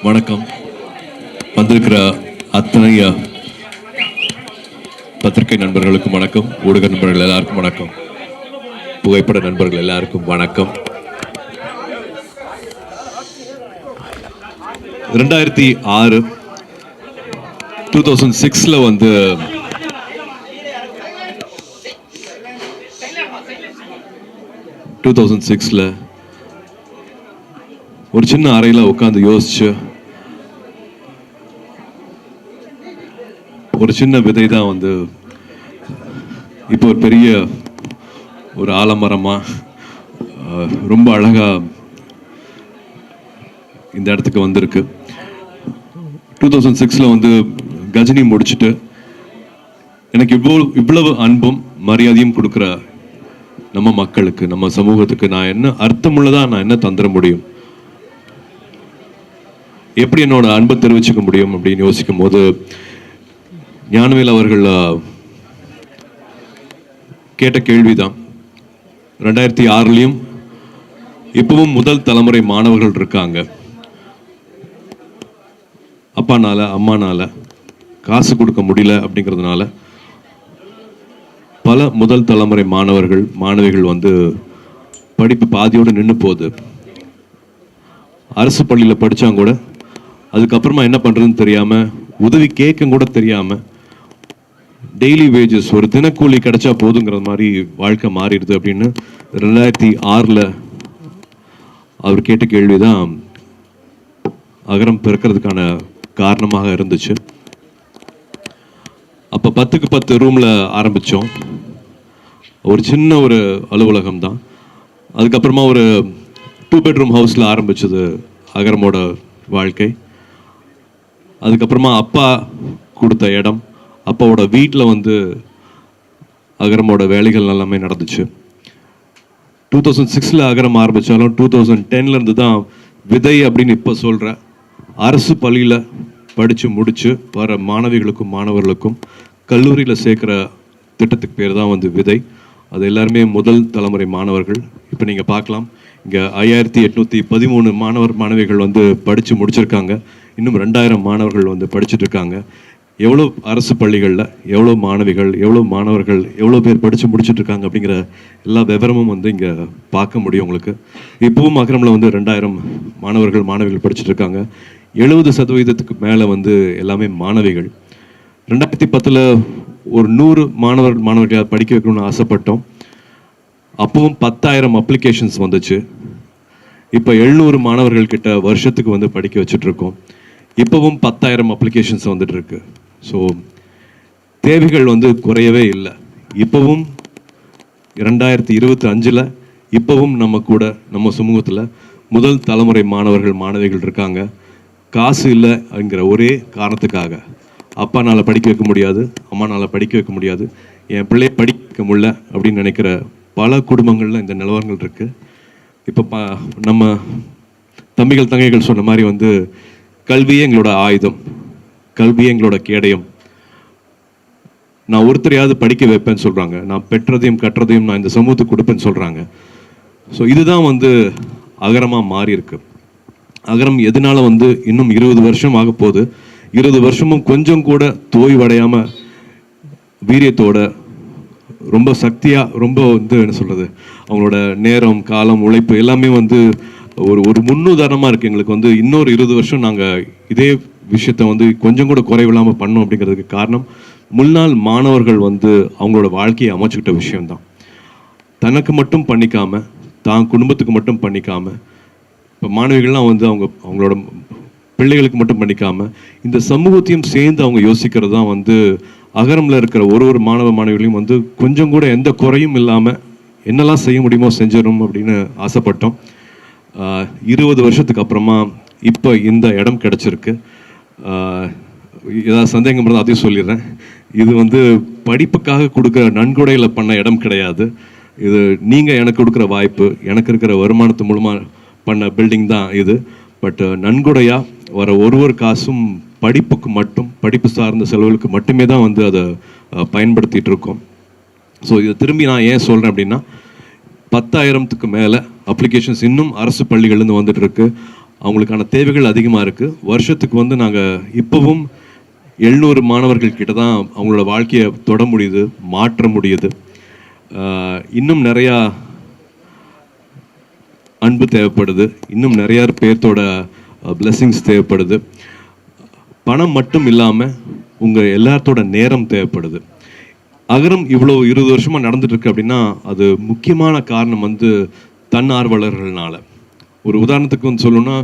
வணக்கம். வந்திருக்கிற அத்தனை பத்திரிகை நண்பர்களுக்கும் வணக்கம். ஊடக நண்பர்கள் எல்லாருக்கும் வணக்கம். புகைப்பட நண்பர்கள் எல்லாருக்கும் வணக்கம். 2006 2006 வந்து ஒரு சின்ன அறையில் உட்காந்து யோசிச்சு ஒரு சின்ன விதை தான் வந்து இப்போ ஒரு பெரிய ஒரு ஆலமரமா ரொம்ப அழகா இந்த இடத்துக்கு வந்திருக்கு. 2006 வந்து கஜினி முடிச்சுட்டு எனக்கு இவ்வளவு அன்பும் மரியாதையும் கொடுக்குற நம்ம மக்களுக்கு, நம்ம சமூகத்துக்கு நான் என்ன அர்த்தமுள்ளதா நான் என்ன தந்துட முடியும், எப்படி என்னோட அன்பை தெரிவிச்சுக்க முடியும் அப்படின்னு யோசிக்கும் போது ஞானவேல் அவர்கள் கேட்ட கேள்விதான். 2006 இப்பவும் முதல் தலைமுறை மாணவர்கள் இருக்காங்க. அப்பானால அம்மானால காசு கொடுக்க முடியல அப்படிங்கிறதுனால பல முதல் தலைமுறை மாணவர்கள் மாணவிகள் வந்து படிப்பு பாதியோடு நின்று போகுது. அரசு பள்ளியில் படித்தாங்க கூட அதுக்கப்புறமா என்ன பண்ணுறதுன்னு தெரியாமல், உதவி கேட்க கூட தெரியாமல், டெய்லி வேஜஸ் ஒரு தினக்கூலி கிடைச்சா போதுங்கிற மாதிரி வாழ்க்கை மாறிடுது அப்படின்னு 2006 அவர் கேட்ட கேள்விதான் அகரம் பிறக்கிறதுக்கான காரணமாக இருந்துச்சு. அப்போ 10க்கு 10 ரூமில் ஆரம்பித்தோம். ஒரு சின்ன ஒரு அலுவலகம் தான். அதுக்கப்புறமா ஒரு 2 பெட்ரூம் ஹவுஸில் ஆரம்பிச்சது அகரமோட வாழ்க்கை. அதுக்கப்புறமா அப்பா கொடுத்த இடம், அப்பாவோட வீட்டில் வந்து அகரமோட வேலைகள் எல்லாமே நடந்துச்சு. 2006 அகரம் ஆரம்பித்தாலும் 2010 தான் விதை அப்படின்னு இப்போ சொல்கிற அரசு பள்ளியில் படித்து முடித்து வர மாணவிகளுக்கும் மாணவர்களுக்கும் கல்லூரியில் சேர்க்குற திட்டத்துக்கு பேர் தான் வந்து விதை. அது எல்லாருமே முதல் தலைமுறை மாணவர்கள். இப்போ நீங்கள் பார்க்கலாம், இங்கே 5813 மாணவிகள் வந்து படித்து முடிச்சிருக்காங்க. இன்னும் 2000 மாணவர்கள் வந்து படிச்சுட்டு இருக்காங்க. எவ்வளோ அரசு பள்ளிகளில் எவ்வளோ மாணவிகள், எவ்வளோ மாணவர்கள், எவ்வளோ பேர் படித்து முடிச்சுட்டு இருக்காங்க அப்படிங்கிற எல்லா விவரமும் வந்து இங்கே பார்க்க முடியும் உங்களுக்கு. இப்போவும் அகரமில் வந்து 2000 மாணவிகள் படிச்சுட்டு இருக்காங்க. 70% மேலே வந்து எல்லாமே மாணவிகள். 2010 ஒரு 100 மாணவர்களை படிக்க வைக்கணும்னு ஆசைப்பட்டோம். அப்பவும் 10,000 அப்ளிகேஷன்ஸ் வந்துச்சு. இப்போ 700 மாணவர்கள் கிட்ட வருஷத்துக்கு வந்து படிக்க வச்சுட்ருக்கோம். இப்போவும் 10,000 அப்ளிகேஷன்ஸ் வந்துட்டு இருக்கு. ஸோ தேவைகள் வந்து குறையவே இல்லை. இப்போவும் 2025 இப்போவும் நம்ம கூட நம்ம சமூகத்தில் முதல் தலைமுறை மாணவிகள் இருக்காங்க. காசு இல்லை அப்படிங்கிற ஒரே காரணத்துக்காக அப்பானால் படிக்க வைக்க முடியாது, அம்மானால் படிக்க வைக்க முடியாது, என் பிள்ளையை படிக்க முடியல அப்படின்னு நினைக்கிற பல குடும்பங்களில் இந்த நிலவரங்கள் இருக்குது. இப்போ நம்ம தம்பிகள் தங்கைகள் சொன்ன மாதிரி வந்து கல்வியே எங்களோட ஆயுதம், கல்வியே எங்களோட கேடயம். நான் ஒருத்தரையாவது படிக்க வைப்பேன்னு சொல்கிறாங்க. நான் பெற்றதையும் கற்றதையும் நான் இந்த சமூகத்துக்கு கொடுப்பேன்னு சொல்கிறாங்க. ஸோ இதுதான் வந்து அகரமாக மாறி இருக்கு. அகரம் எதனால வந்து இன்னும் 20 வருஷம் ஆக போகுது. 20 வருஷமும் கொஞ்சம் கூட தோய்வடையாமல் வீரியத்தோட ரொம்ப சக்தியாக, ரொம்ப வந்து என்ன சொல்கிறது, அவங்களோட நேரம் காலம் உழைப்பு எல்லாமே வந்து ஒரு முன்னுதாரணமாக இருக்குது எங்களுக்கு. வந்து இன்னொரு 20 வருஷம் நாங்கள் இதே விஷயத்தை வந்து கொஞ்சம் கூட குறைவில்லாமல் பண்ணோம். அப்படிங்கிறதுக்கு காரணம் முன்னாள் மாணவர்கள் வந்து அவங்களோட வாழ்க்கையை அமைச்சுக்கிட்ட விஷயம்தான். தனக்கு மட்டும் பண்ணிக்காமல், தான் குடும்பத்துக்கு மட்டும் பண்ணிக்காமல், இப்போ மாணவிகள்லாம் வந்து அவங்களோட பிள்ளைகளுக்கு மட்டும் பண்ணிக்காமல் இந்த சமூகத்தையும் சேர்ந்து அவங்க யோசிக்கிறது தான் வந்து அகரமில் இருக்கிற ஒரு மாணவிகளையும் வந்து கொஞ்சம் கூட எந்த குறையும் இல்லாமல் என்னெல்லாம் செய்ய முடியுமோ செஞ்சிடும் அப்படின்னு ஆசைப்பட்டோம். 20 வருஷத்துக்கு அப்புறமா இப்போ இந்த இடம் கிடச்சிருக்கு. ஏதாவது சந்தேகம் இருந்தால் அதையும் சொல்லிடுறேன். இது வந்து படிப்புக்காக கொடுக்குற நன்கொடையில் பண்ண இடம் கிடையாது. இது நீங்கள் எனக்கு கொடுக்குற வாய்ப்பு, எனக்கு இருக்கிற வருமானத்து மூலமாக பண்ண பில்டிங் தான் இது. பட் நன்கொடையாக வர ஒரு காசும் படிப்புக்கு மட்டும், படிப்பு சார்ந்த செலவுகளுக்கு மட்டுமே தான் வந்து அதை பயன்படுத்திகிட்டு இருக்கோம். ஸோ இதை திரும்பி நான் ஏன் சொல்கிறேன் அப்படின்னா, 10,000க்கு மேலே அப்ளிகேஷன்ஸ் இன்னும் அரசு பள்ளிகள்லேருந்து வந்துட்டு இருக்கு. அவங்களுக்கான தேவைகள் அதிகமாக இருக்குது. வருஷத்துக்கு வந்து நாங்கள் இப்போவும் 700 மாணவர்கள் கிட்ட தான் அவங்களோட வாழ்க்கையை தொட முடியுது, மாற்ற முடியுது. இன்னும் நிறையா அன்பு தேவைப்படுது, இன்னும் நிறையா பேர்த்தோட பிளெஸிங்ஸ் தேவைப்படுது. பணம் மட்டும் இல்லாமல் உங்கள் எல்லாத்தோட நேரம் தேவைப்படுது. அகரம் இவ்வளோ 20 வருஷமாக நடந்துட்டு இருக்கு அப்படின்னா அது முக்கியமான காரணம் வந்து தன்னார்வலர்கள்னால. ஒரு உதாரணத்துக்கு வந்து சொல்லணும்னா,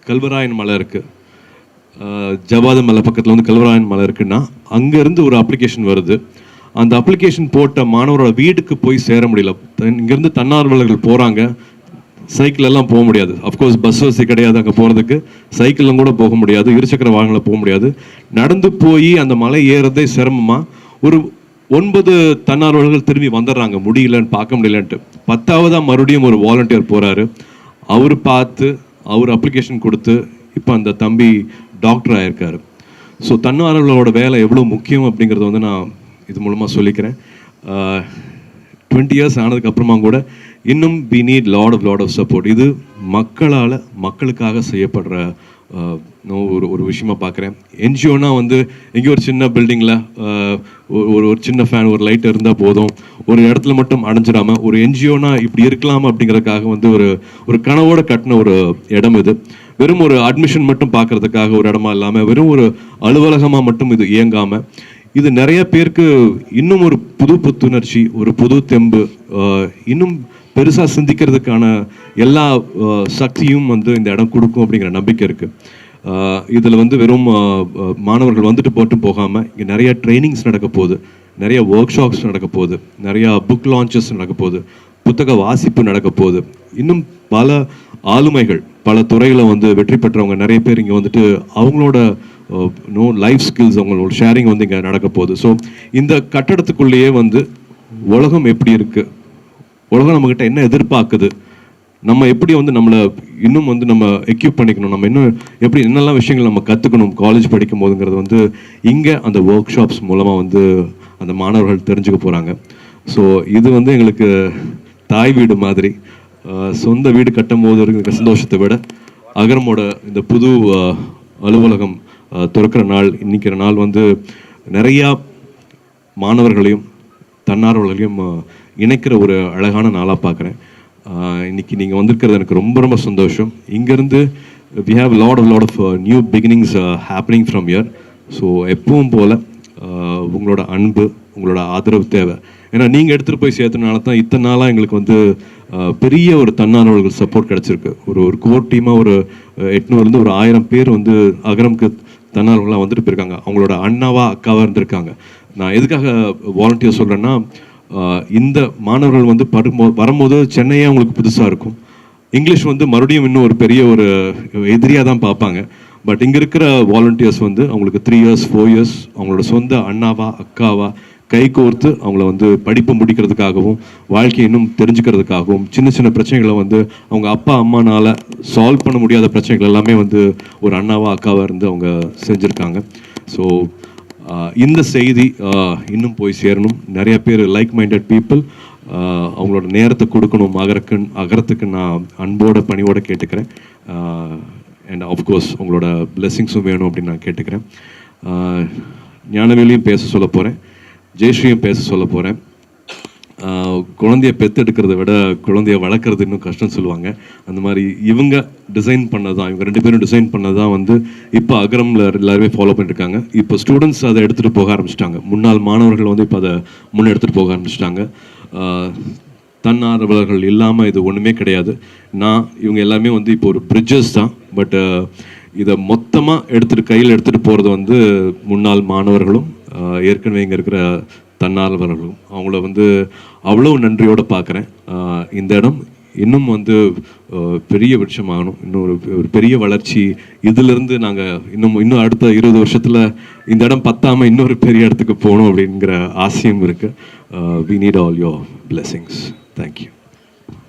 கல்வராயன் மலை இருக்குது, ஜவாத மலை பக்கத்தில் வந்து கல்வராயன் மலை இருக்குன்னா அங்கேருந்து ஒரு அப்ளிகேஷன் வருது. அந்த அப்ளிகேஷன் போட்ட மாணவரோட வீட்டுக்கு போய் சேர முடியல. இங்கேருந்து தன்னார்வலர்கள் போகிறாங்க, சைக்கிள் எல்லாம் போக முடியாது. அஃப்கோர்ஸ் பஸ் வசதி கிடையாது, அங்கே போகிறதுக்கு சைக்கிளும் கூட போக முடியாது, இருசக்கர வாகனத்தில் போக முடியாது. நடந்து போய் அந்த மலை ஏறதே சிரமமாக ஒரு 9 தன்னார்வலர்கள் திரும்பி வந்துடுறாங்க, முடியலன்னு பார்க்க முடியலன்ட்டு. 10ஆவதாக மறுபடியும் ஒரு வாலண்டியர் போகிறாரு. அவர் பார்த்து அவர் அப்ளிகேஷன் கொடுத்து இப்போ அந்த தம்பி டாக்டர் ஆகியிருக்காரு. ஸோ தன்னார்வலர்களோட வேலை எவ்வளோ முக்கியம் அப்படிங்கிறத வந்து நான் இது மூலமாக சொல்லிக்கிறேன். 20 இயர்ஸ் ஆனதுக்கப்புறமா கூட இன்னும் we need lot of support. இது மக்களால் மக்களுக்காக செய்யப்படுற ஒரு விஷயமா பார்க்குறேன். என்ஜிஓனா வந்து எங்கேயோ ஒரு சின்ன பில்டிங்கில் ஒரு சின்ன ஃபேன், ஒரு லைட் இருந்தால் போதும், ஒரு இடத்துல மட்டும் அடைஞ்சிடாமல், ஒரு என்ஜிஓனா இப்படி இருக்கலாம் அப்படிங்கிறதுக்காக வந்து ஒரு கனவோடு கட்டின ஒரு இடம் இது. வெறும் ஒரு அட்மிஷன் மட்டும் பார்க்கறதுக்காக ஒரு இடமா இல்லாமல், வெறும் ஒரு அலுவலகமாக மட்டும் இது இயங்காமல், இது நிறைய பேருக்கு இன்னும் ஒரு புது புத்துணர்ச்சி, ஒரு புது தெம்பு, இன்னும் பெருசாக சிந்திக்கிறதுக்கான எல்லா சக்தியும் வந்து இந்த இடம் கொடுக்கும் அப்படிங்கிற நம்பிக்கை இருக்குது. இதில் வந்து வெறும் மாணவர்கள் வந்துட்டு போட்டும் போகாமல் இங்கே நிறைய ட்ரைனிங்ஸ் நடக்க போகுது, நிறைய ஒர்க் ஷாப்ஸ் நடக்க போகுது, நிறையா புக் லான்ச்சஸ் நடக்க போகுது, புத்தக வாசிப்பு நடக்க போகுது. இன்னும் பல ஆளுமைகள், பல துறையில் வந்து வெற்றி பெற்றவங்க நிறைய பேர் இங்கே வந்துட்டு அவங்களோட லைஃப் ஸ்கில்ஸ், அவங்களோட ஷேரிங் வந்து இங்கே நடக்க போகுது. ஸோ இந்த கட்டடத்துக்குள்ளேயே வந்து உலகம் எப்படி இருக்குது, உலகம் நம்மக்கிட்ட என்ன எதிர்பார்க்குது, நம்ம எப்படி வந்து நம்மளை இன்னும் வந்து நம்ம எக்யூப் பண்ணிக்கணும், நம்ம இன்னும் எப்படி என்னெல்லாம் விஷயங்கள் நம்ம கற்றுக்கணும் காலேஜ் படிக்கும் போதுங்கிறது வந்து இங்கே அந்த ஒர்க் ஷாப்ஸ் மூலமாக வந்து அந்த மாணவர்கள் தெரிஞ்சுக்க போகிறாங்க. ஸோ இது வந்து எங்களுக்கு தாய் வீடு மாதிரி. சொந்த வீடு கட்டும் போது இருக்கிற சந்தோஷத்தை விட அகரமோட இந்த புது அலுவலகம் திறக்கிற நாள், இன்னைக்கிற நாள் வந்து நிறையா மாணவர்களையும் தன்னார்வலர்களையும் இணைக்கிற ஒரு அழகான நாளாக பார்க்குறேன். இன்னைக்கு நீங்கள் வந்திருக்கிறது எனக்கு ரொம்ப ரொம்ப சந்தோஷம். இங்கேருந்து we have a lot of new beginnings happening from here. So எப்பவும் போல் உங்களோட அன்பு, உங்களோட ஆதரவு தேவை. ஏன்னா நீங்கள் எடுத்துகிட்டு போய் சேர்த்தனால தான் இத்தனை நாளாக எங்களுக்கு வந்து பெரிய ஒரு தன்னார்வலர்கள் சப்போர்ட் கிடச்சிருக்கு. ஒரு கோர் டீமாக ஒரு 800 ஒரு 1000 பேர் வந்து அகரம்க்கு தன்னார்வலர்களாக வந்துட்டு போயிருக்காங்க. அவங்களோட அண்ணாவா அக்காவாக இருந்திருக்காங்க. நான் எதுக்காக வாலண்டியர் சொல்கிறேன்னா, இந்த மாணவர்கள் வந்து வரும்போது சென்னையே அவங்களுக்கு புதுசாக இருக்கும். இங்கிலீஷ் வந்து மறுபடியும் இன்னும் ஒரு பெரிய ஒரு எதிரியாக தான் பார்ப்பாங்க. பட் இங்கே இருக்கிற வாலண்டியர்ஸ் வந்து அவங்களுக்கு 3 years 4 years அவங்களோட சொந்த அண்ணாவா அக்காவா கை கோர்த்து அவங்கள வந்து படிப்பு முடிக்கிறதுக்காகவும் வாழ்க்கையை இன்னும் தெரிஞ்சுக்கிறதுக்காகவும் சின்ன சின்ன பிரச்சனைகளை வந்து அவங்க அப்பா அம்மானால் சால்வ் பண்ண முடியாத பிரச்சனைகள் எல்லாமே வந்து ஒரு அண்ணாவா அக்காவாக இருந்து அவங்க செஞ்சுருக்காங்க. ஸோ இந்த செய்தி இன்னும் போய் சேரணும். நிறைய பேர் லைக் மைண்டட் பீப்புள் அவங்களோட நேரத்தை கொடுக்கணும் அகரத்துக்கு நான் அன்போட பணியோடு கேட்டுக்கிறேன். அண்ட் ஆஃப்கோர்ஸ் உங்களோட பிளெஸிங்ஸும் வேணும் அப்படின்னு நான் கேட்டுக்கிறேன். ஞானவேலியும் பேச சொல்ல போகிறேன், ஜெயஸ்ரீயும் பேச சொல்ல போகிறேன். குழந்தைய பெற்றெடுக்கிறத விட குழந்தைய வளர்க்குறது இன்னும் கஷ்டம்னு சொல்லுவாங்க. அந்த மாதிரி இவங்க டிசைன் பண்ணது தான், இவங்க 2 பேரும் டிசைன் பண்ணது தான் வந்து இப்போ அகரமில் எல்லாருமே ஃபாலோ பண்ணிட்டுருக்காங்க. இப்போ ஸ்டூடெண்ட்ஸ் அதை எடுத்துகிட்டு போக ஆரம்பிச்சிட்டாங்க. முன்னாள் மாணவர்கள் வந்து இப்போ அதை முன்னே எடுத்துகிட்டு போக ஆரம்பிச்சிட்டாங்க. தன்னார்வலர்கள் இல்லாமல் இது ஒன்றுமே கிடையாது. இவங்க எல்லாமே வந்து இப்போ ஒரு பிரிட்ஜஸ் தான். பட் இதை மொத்தமாக கையில் எடுத்துகிட்டு போகிறது வந்து முன்னாள் மாணவர்களும் ஏற்கனவே இங்கே இருக்கிற தன்னார்வலர்களும். அவங்கள வந்து அவ்வளோ நன்றியோடு பார்க்குறேன். இந்த இடம் இன்னும் வந்து பெரிய விருட்சமாகணும், இன்னும் ஒரு பெரிய வளர்ச்சி. இதிலிருந்து நாங்கள் இன்னும் அடுத்த 20 வருஷத்தில் இந்த இடம் பத்தாமல் இன்னொரு பெரிய இடத்துக்கு போகணும் அப்படிங்கிற ஆசையும் இருக்குது. We need all your blessings. Thank you.